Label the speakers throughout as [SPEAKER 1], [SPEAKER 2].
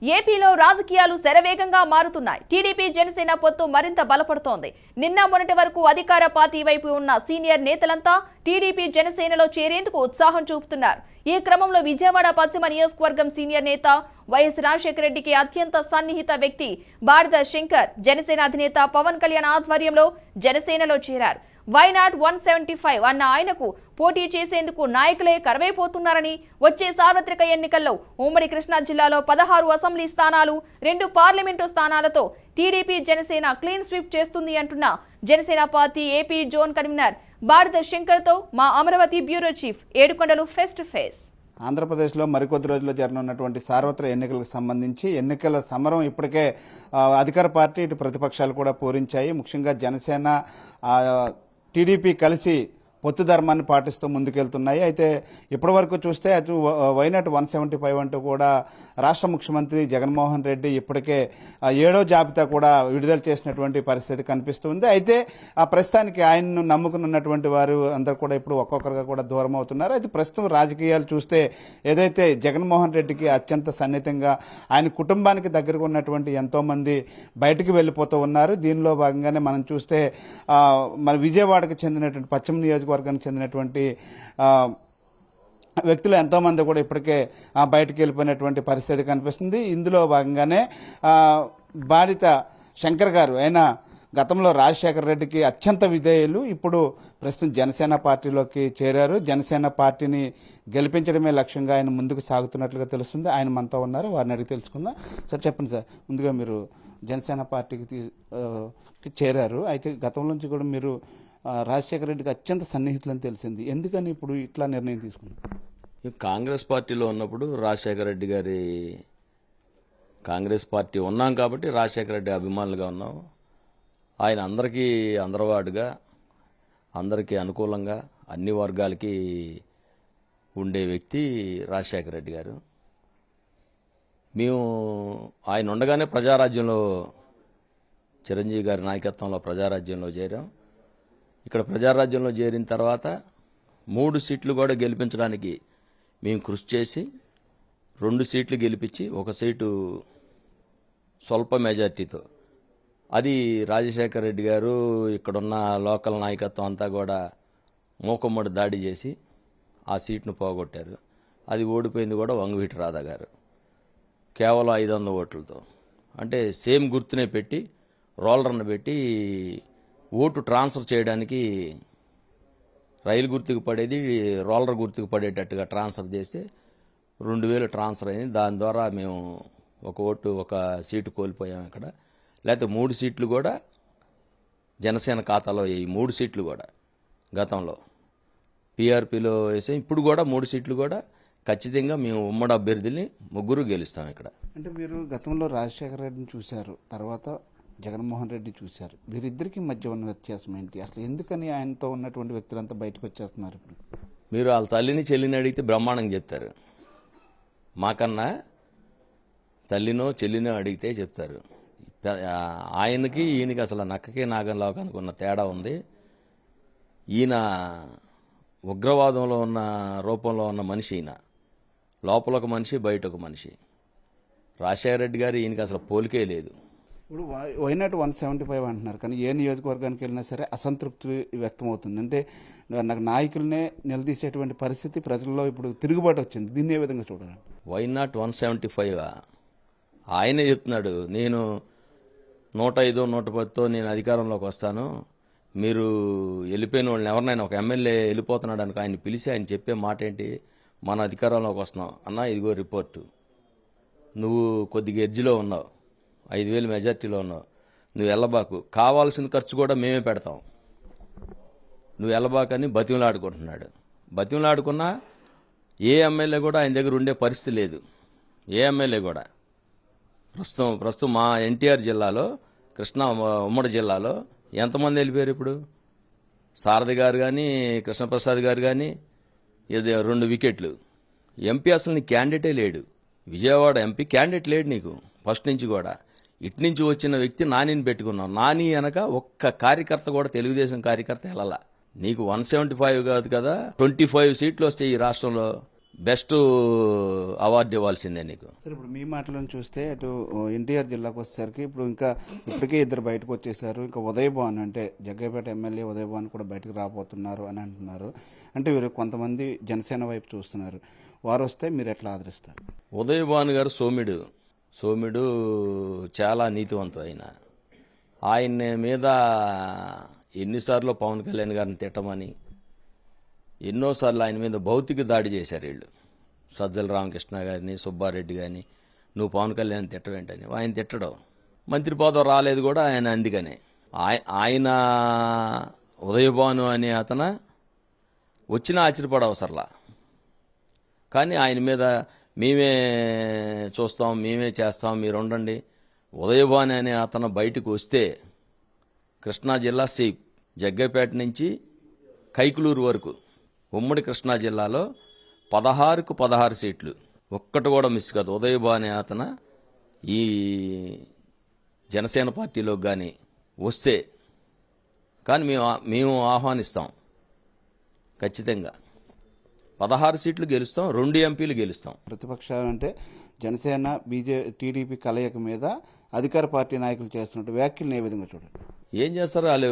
[SPEAKER 1] ఏపీలో రాజకీయాలు శరవేగంగా మారుతున్నాయి. టీడీపీ జనసేన పొత్తు మరింత బలపడుతోంది. నిన్న మొన్నటి వరకు అధికార పార్టీ వైపు ఉన్న సీనియర్ నేతలంతా టీడీపీ జనసేనలో చేరేందుకు ఉత్సాహం చూపుతున్నారు. ఈ క్రమంలో విజయవాడ పశ్చిమ నియోజకవర్గం సీనియర్ నేత వైఎస్ రాజశేఖర రెడ్డికి అత్యంత సన్నిహిత వ్యక్తి బాడిద శంకర్ జనసేన అధినేత పవన్ కళ్యాణ్ ఆధ్వర్యంలో జనసేనలో చేరారు. వైనాట్ 175 అన్న ఆయనకు పోటీ చేసేందుకు నాయకులే కరువైపోతున్నారని, వచ్చే సార్వత్రిక ఎన్నికల్లో ఉమ్మడి కృష్ణా జిల్లాలో 16 అసెంబ్లీ స్థానాలు, 2 పార్లమెంటు స్థానాలతో టీడీపీ జనసేన క్లీన్ స్వీప్ చేస్తుంది అంటున్న Janasena party AP zone convenor Badida శంకర్తో మా Amaravati bureau chief Yedukondalu face to face.
[SPEAKER 2] ఆంధ్రప్రదేశ్లో మరికొద్ది రోజుల్లో జరగనున్నటువంటి సార్వత్రిక ఎన్నికలకు సంబంధించి ఎన్నికల సమరం ఇప్పటికే అధికార పార్టీ ఇటు ప్రతిపక్షాలు కూడా పూరించాయి. ముఖ్యంగా జనసేన టీడీపీ కలిసి పొత్తు ధర్మాన్ని పాటిస్తూ ముందుకెళ్తున్నాయి. అయితే ఇప్పటి వరకు చూస్తే అటు వైనాట్ 175 అంటూ కూడా రాష్ట్ర ముఖ్యమంత్రి జగన్మోహన్ రెడ్డి ఇప్పటికే 7వ జాబితా కూడా విడుదల చేసినటువంటి పరిస్థితి కనిపిస్తుంది. అయితే ఆ ప్రస్తుతానికి ఆయన్ను నమ్ముకున్నటువంటి వారు అందరూ కూడా ఇప్పుడు ఒక్కొక్కరుగా కూడా దూరం అవుతున్నారు. అయితే ప్రస్తుతం రాజకీయాలు చూస్తే ఏదైతే జగన్మోహన్ రెడ్డికి అత్యంత సన్నిహితంగా ఆయన కుటుంబానికి దగ్గరగా ఉన్నటువంటి ఎంతో మంది బయటకు వెళ్లిపోతూ ఉన్నారు. దీనిలో భాగంగానే మనం చూస్తే మన విజయవాడకు చెందినటువంటి పశ్చిమ నియోజకవర్గానికి చెందినటువంటి వ్యక్తులు ఎంతోమంది కూడా ఇప్పటికే బయటకు వెళ్ళిపోయినటువంటి పరిస్థితి కనిపిస్తుంది. ఇందులో భాగంగానే బాడిత శంకర్ గారు ఆయన గతంలో రాజశేఖర రెడ్డికి అత్యంత విధేయులు, ఇప్పుడు ప్రస్తుతం జనసేన పార్టీలోకి చేరారు. జనసేన పార్టీని గెలిపించడమే లక్ష్యంగా ఆయన ముందుకు సాగుతున్నట్లుగా తెలుస్తుంది. ఆయన మనతో ఉన్నారు, వారిని అడిగి తెలుసుకుందాం. సార్ చెప్పండి సార్, ముందుగా మీరు జనసేన పార్టీకి చేరారు. అయితే గతం నుంచి కూడా మీరు రాజశేఖర రెడ్డికి అత్యంత సన్నిహితులని తెలిసింది. ఎందుకని ఇప్పుడు ఇట్లా నిర్ణయం తీసుకున్నారు?
[SPEAKER 3] కాంగ్రెస్ పార్టీలో ఉన్నప్పుడు రాజశేఖర రెడ్డి గారి కాంగ్రెస్ పార్టీ ఉన్నాం కాబట్టి రాజశేఖర రెడ్డి అభిమానులుగా ఉన్నాం. ఆయన అందరికీ అందరవాడుగా, అందరికీ అనుకూలంగా, అన్ని వర్గాలకి ఉండే వ్యక్తి రాజశేఖర రెడ్డి గారు. మేము ఆయన ఉండగానే ప్రజారాజ్యంలో, చిరంజీవి గారి నాయకత్వంలో ప్రజారాజ్యంలో చేరాం. ఇక్కడ ప్రజారాజ్యంలో చేరిన తర్వాత 3 సీట్లు కూడా గెలిపించడానికి మేము కృషి చేసి 2 సీట్లు గెలిపించి 1 సీటు స్వల్ప మెజార్టీతో, అది రాజశేఖర రెడ్డి గారు ఇక్కడున్న లోకల్ నాయకత్వం అంతా కూడా మూకమ్మడి దాడి చేసి ఆ సీట్ను పోగొట్టారు. అది ఓడిపోయింది కూడా వంగవీటి రాధా గారు కేవలం 500 ఓట్లతో. అంటే సేమ్ గుర్తునే పెట్టి, రోలర్ను పెట్టి ఓటు ట్రాన్స్ఫర్ చేయడానికి రైలు గుర్తుకు పడేది రోలర్ గుర్తుకు పడేటట్టుగా ట్రాన్స్ఫర్ చేస్తే 2000 ట్రాన్స్ఫర్ అయింది. దాని ద్వారా మేము 1 సీటు కోల్పోయాం. ఇక్కడ లేకపోతే 3 సీట్లు కూడా జనసేన ఖాతాలో, ఈ 3 సీట్లు కూడా గతంలో పీఆర్పీలో వేసాం. ఇప్పుడు కూడా 3 సీట్లు కూడా ఖచ్చితంగా మేము ఉమ్మడి అభ్యర్థుల్ని 3 గెలుస్తాం ఇక్కడ.
[SPEAKER 2] అంటే మీరు గతంలో రాజశేఖర రెడ్డిని చూశారు, తర్వాత జగన్మోహన్ రెడ్డి చూశారు. వీరిద్దరికి మధ్య ఉన్న వ్యత్యాసం ఏంటి? అసలు ఎందుకని ఆయనతో ఉన్నటువంటి వ్యక్తులంతా బయటకు వచ్చేస్తున్నారు? ఇప్పుడు
[SPEAKER 3] మీరు వాళ్ళ తల్లిని చెల్లిని అడిగితే బ్రహ్మాండంగా చెప్తారు. మాకన్నా తల్లినో చెల్లినో అడిగితే చెప్తారు. ఆయనకి ఈయనకి అసలు నక్కకి నాగంలోకానికి ఉన్న తేడా ఉంది. ఈయన ఉగ్రవాదంలో ఉన్న రూపంలో ఉన్న మనిషి, ఈయన లోపల ఒక మనిషి, బయట ఒక మనిషి. రాజశేఖర రెడ్డి గారు ఈయనకి అసలు పోలికే లేదు.
[SPEAKER 2] ఇప్పుడు వైనాట్ 175 అంటున్నారు, కానీ ఏ నియోజకవర్గానికి వెళ్ళినా సరే అసంతృప్తి వ్యక్తమవుతుంది. అంటే నాకు నాయకులనే నిలదీసేటువంటి పరిస్థితి ప్రజల్లో ఇప్పుడు తిరుగుబాటు వచ్చింది. దీన్ని ఏ విధంగా చూడాలి?
[SPEAKER 3] వైనాట్ 175 ఆయనే చెప్తున్నాడు, నేను 105, 110తో నేను అధికారంలోకి వస్తాను, మీరు వెళ్ళిపోయిన వాళ్ళని ఎవరినైనా ఒక ఎమ్మెల్యే వెళ్ళిపోతున్నాడు అనుకో, ఆయన పిలిచి ఆయన చెప్పే మాట ఏంటి, మన అధికారంలోకి వస్తున్నావు అన్నా, ఇదిగో రిపోర్టు, నువ్వు కొద్దిగా ఎడ్జిలో ఉన్నావు, 5000 మెజార్టీలో ఉన్నావు, నువ్వు వెళ్ళబాకు, కావాల్సిన ఖర్చు కూడా మేమే పెడతాం, నువ్వు వెళ్ళబాకని బతిమలాడుకుంటున్నాడు. బతిమలాడుకున్నా ఏ ఎమ్మెల్యే కూడా ఆయన దగ్గర ఉండే పరిస్థితి లేదు. ఏ ఎమ్మెల్యే కూడా ప్రస్తుతం మా ఎన్టీఆర్ జిల్లాలో, కృష్ణా ఉమ్మడి జిల్లాలో ఎంతమంది వెళ్ళిపోయారు? ఇప్పుడు సారథి గారు కానీ, కృష్ణప్రసాద్ గారు కానీ, 2 వికెట్లు. ఎంపీ అసలు నీ క్యాండిడేటే లేడు. విజయవాడ ఎంపీ క్యాండిడేట్ లేడు నీకు ఫస్ట్ నుంచి కూడా. ఇటు నుంచి వచ్చిన వ్యక్తి నానిని పెట్టుకున్నావు. నాని అనక ఒక్క కార్యకర్త కూడా, తెలుగుదేశం కార్యకర్త వెళ్ళాల. నీకు 175 కాదు కదా, 25 సీట్లు వస్తాయి ఈ రాష్ట్రంలో. బెస్ట్ అవార్డు ఇవ్వాల్సిందే నీకు.
[SPEAKER 2] సార్ ఇప్పుడు మీ మాటలను చూస్తే అటు ఎన్టీఆర్ జిల్లాకు వచ్చేసరికి ఇప్పటికే ఇద్దరు బయటకు వచ్చేసారు. ఇంకా ఉదయ్ భాన్ అంటే జగ్గయ్యపేట ఎమ్మెల్యే ఉదయ్ భాన్ కూడా బయటకు రాబోతున్నారు అని అంటున్నారు. అంటే వీరు కొంతమంది జనసేన వైపు చూస్తున్నారు. వారు వస్తే మీరు ఎట్లా ఆదరిస్తారు?
[SPEAKER 3] ఉదయ్ భాన్ గారు సోమిడు చాలా నీతివంతం. ఆయన మీద ఎన్నిసార్లు పవన్ కళ్యాణ్ గారిని తిట్టమని, ఎన్నోసార్లు ఆయన మీద భౌతిక దాడి చేశారు వీళ్ళు. సజ్జల రామకృష్ణ గారిని, సుబ్బారెడ్డి గారిని, నువ్వు పవన్ కళ్యాణ్ తిట్టవేంటని. ఆయన తిట్టడం, మంత్రి పదవి రాలేదు కూడా ఆయన అందుకనే. ఆయన ఉదయభాను అనే అతను వచ్చినా ఆశ్చర్యపడవసరలా. కానీ ఆయన మీద మేమే చూస్తాం, మేమే చేస్తాం, మీరు ఉండండి. ఉదయభాను అనే అతను బయటకు వస్తే కృష్ణా జిల్లా సేఫ్. జగ్గైపేట నుంచి కైకులూరు వరకు ఉమ్మడి కృష్ణా జిల్లాలో 16కు 16 సీట్లు, ఒక్కటి కూడా మిస్ కాదు. ఉదయభాను అనే అతను ఈ జనసేన పార్టీలోకి కానీ వస్తే కానీ మేము ఆహ్వానిస్తాం. ఖచ్చితంగా 16 సీట్లు గెలుస్తాం, 2 ఎంపీలు గెలుస్తాం.
[SPEAKER 2] ప్రతిపక్షాలు అంటే జనసేన టీడీపీ కలయిక మీద అధికార పార్టీ నాయకులు చేస్తున్నట్టు వ్యాఖ్యలను ఏ విధంగా చూడండి?
[SPEAKER 3] ఏం చేస్తారు వాళ్ళు?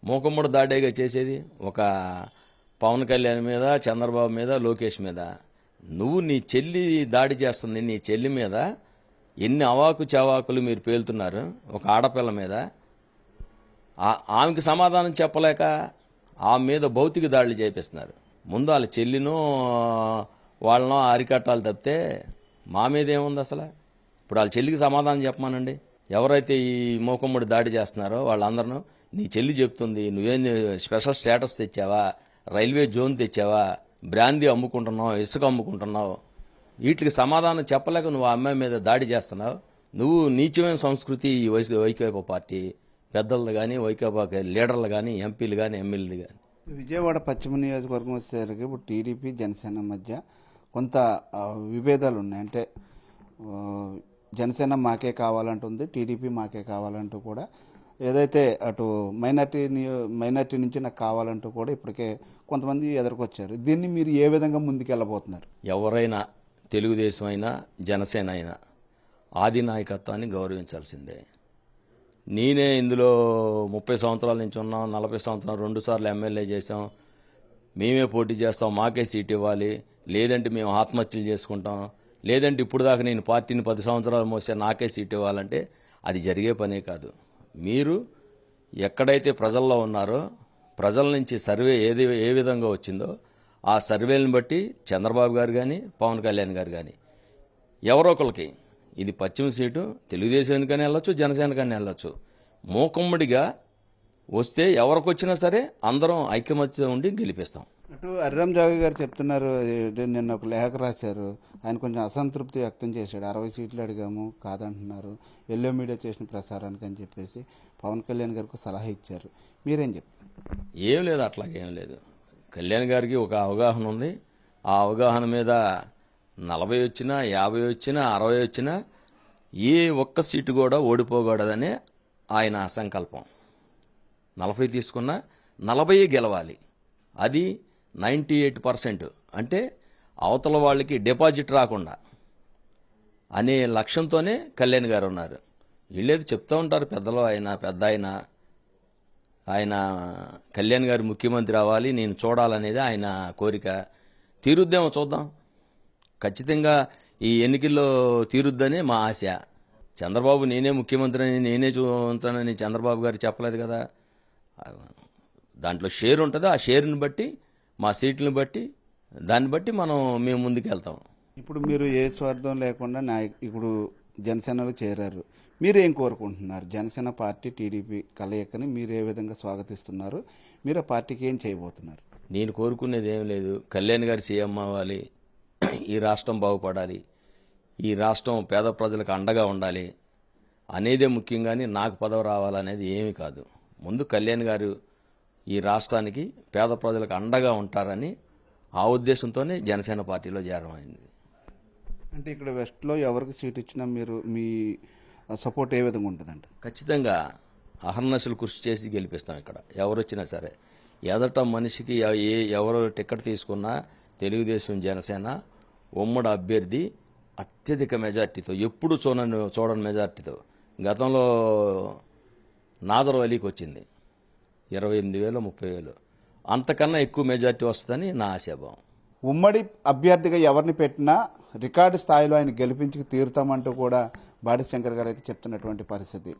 [SPEAKER 3] మూకమ్మడి దాడేగా చేసేది. ఒక పవన్ కళ్యాణ్ మీద, చంద్రబాబు మీద, లోకేష్ మీద. నువ్వు నీ చెల్లి దాడి చేస్తుంది, నీ చెల్లి మీద ఎన్ని అవాకు చవాకులు మీరు పేలుతున్నారు. ఒక ఆడపిల్ల మీద ఆమెకి సమాధానం చెప్పలేక ఆమె మీద భౌతిక దాడులు చేపిస్తున్నారు. ముందు వాళ్ళ చెల్లినో వాళ్ళనో అరికట్టాలి తప్పితే మా మీద ఏముంది అసలు? ఇప్పుడు వాళ్ళ చెల్లికి సమాధానం చెప్పమానండి. ఎవరైతే ఈ మూకమ్మడి దాడి చేస్తున్నారో వాళ్ళందరూ, నీ చెల్లి చెప్తుంది, నువ్వేం స్పెషల్ స్టేటస్ తెచ్చావా, రైల్వే జోన్ తెచ్చావా, బ్రాందీ అమ్ముకుంటున్నావు, ఇసుక అమ్ముకుంటున్నావు, వీటికి సమాధానం చెప్పలేక నువ్వు ఆ అమ్మాయి మీద దాడి చేస్తున్నావు. నువ్వు నీచమైన సంస్కృతి ఈ వైకాపా పార్టీ పెద్దలది కానీ, వైకాపా లీడర్లు కానీ, ఎంపీలు కానీ, ఎమ్మెల్యేలు కానీ.
[SPEAKER 2] విజయవాడ పశ్చిమ నియోజకవర్గం వచ్చేసరికి ఇప్పుడు టీడీపీ జనసేన మధ్య కొంత విభేదాలు ఉన్నాయి. అంటే జనసేన మాకే కావాలంటుంది, టీడీపీ మాకే కావాలంటూ కూడా, ఏదైతే అటు మైనార్టీ నుంచి నాకు కావాలంటూ కూడా ఇప్పటికే కొంతమంది ఎదుర్కొచ్చారు. దీన్ని మీరు ఏ విధంగా ముందుకెళ్ళబోతున్నారు?
[SPEAKER 3] ఎవరైనా తెలుగుదేశం అయినా జనసేన అయినా ఆది నాయకత్వాన్ని గౌరవించాల్సిందే. నేనే ఇందులో 30 సంవత్సరాల నుంచి ఉన్నాం, 40 సంవత్సరాలు 2 సార్లు ఎమ్మెల్యే చేసాం, మేమే పోటీ చేస్తాం, మాకే సీట్ ఇవ్వాలి, లేదంటే మేము ఆత్మహత్యలు చేసుకుంటాం, లేదంటే ఇప్పుడు దాకా నేను పార్టీని 10 సంవత్సరాలు మోసా నాకే సీట్ ఇవ్వాలంటే అది జరిగే పనే కాదు. మీరు ఎక్కడైతే ప్రజల్లో ఉన్నారో, ప్రజల నుంచి సర్వే ఏ విధంగా వచ్చిందో ఆ సర్వేలను బట్టి చంద్రబాబు గారు కానీ, పవన్ కళ్యాణ్ గారు కానీ ఎవరో ఒకరికి, ఇది పశ్చిమ సీటు తెలుగుదేశానికని వెళ్ళొచ్చు, జనసేనకని వెళ్ళొచ్చు, మూకమ్మడిగా వస్తే ఎవరికి వచ్చినా సరే అందరం ఐక్యమత్యం ఉండి గెలిపిస్తాం.
[SPEAKER 2] అటు అర్రం జాగి గారు చెప్తున్నారు, నిన్న ఒక లేఖ రాశారు, ఆయన కొంచెం అసంతృప్తి వ్యక్తం చేశాడు. 60 సీట్లు అడిగాము కాదంటున్నారు, ఎల్లో మీడియా చేసిన ప్రసారానికి అని చెప్పేసి పవన్ కళ్యాణ్ గారికి సలహా ఇచ్చారు. మీరేం చెప్తారు?
[SPEAKER 3] ఏం లేదు, అట్లాగేం లేదు. కళ్యాణ్ గారికి ఒక అవగాహన ఉంది. ఆ అవగాహన మీద 40 వచ్చినా, 50 వచ్చినా, 60 వచ్చినా ఏ ఒక్క సీటు కూడా ఓడిపోకూడదనే ఆయన సంకల్పం. 40 తీసుకున్నా 40 గెలవాలి. అది 98%. అంటే అవతల వాళ్ళకి డిపాజిట్ రాకుండా అనే లక్ష్యంతోనే కళ్యాణ్ గారు ఉన్నారు. వీళ్ళేది చెప్తూ ఉంటారు పెద్దలు, ఆయన కళ్యాణ్ గారు ముఖ్యమంత్రి అవ్వాలి, నేను చూడాలనేది ఆయన కోరిక. తీరుద్దేమో చూద్దాం. ఖచ్చితంగా ఈ ఎన్నికల్లో తీరుద్దని మా ఆశ. చంద్రబాబు నేనే ముఖ్యమంత్రి అని, నేనే చూస్తానని చంద్రబాబు గారు చెప్పలేదు కదా. దాంట్లో షేర్ ఉంటుంది. ఆ షేర్ని బట్టి, మా సీట్లను బట్టి, దాన్ని బట్టి మేము ముందుకెళ్తాం.
[SPEAKER 2] ఇప్పుడు మీరు ఏ స్వార్థం లేకుండా ఇప్పుడు జనసేనలో చేరారు. మీరు ఏం కోరుకుంటున్నారు? జనసేన పార్టీ టీడీపీ కలయికని మీరు ఏ విధంగా స్వాగతిస్తున్నారు? మీరు ఆ పార్టీకి ఏం చేయబోతున్నారు?
[SPEAKER 3] నేను కోరుకునేది ఏం లేదు. కళ్యాణ్ గారు సీఎం అవ్వాలి, ఈ రాష్ట్రం బాగుపడాలి, ఈ రాష్ట్రం పేద ప్రజలకు అండగా ఉండాలి అనేదే ముఖ్యంగాని నాకు పదవి రావాలనేది ఏమీ కాదు. ముందు కళ్యాణ్ గారు ఈ రాష్ట్రానికి పేద ప్రజలకు అండగా ఉంటారని ఆ ఉద్దేశంతోనే జనసేన పార్టీలో చేరమైంది.
[SPEAKER 2] అంటే ఇక్కడ వెస్ట్లో ఎవరికి సీట్ ఇచ్చినా మీ సపోర్ట్ ఏ విధంగా ఉంటుందంట?
[SPEAKER 3] ఖచ్చితంగా అహర్నిశలు కృషి చేసి గెలిపిస్తాం. ఇక్కడ ఎవరు వచ్చినా సరే, ఎదట మనిషికి ఎవరు టికెట్ తీసుకున్నా తెలుగుదేశం జనసేన ఉమ్మడి అభ్యర్థి అత్యధిక మెజార్టీతో, ఎప్పుడు చూడని మెజార్టీతో, గతంలో నాజర్ అలీకి వచ్చింది 28,000 30,000, అంతకన్నా ఎక్కువ మెజార్టీ వస్తుందని నా ఆశాభావం.
[SPEAKER 2] ఉమ్మడి అభ్యర్థిగా ఎవరిని పెట్టినా రికార్డు స్థాయిలో ఆయన గెలిపించి తీరుతామంటూ కూడా బాడి శంకర్ గారు అయితే చెప్తున్నటువంటి పరిస్థితి.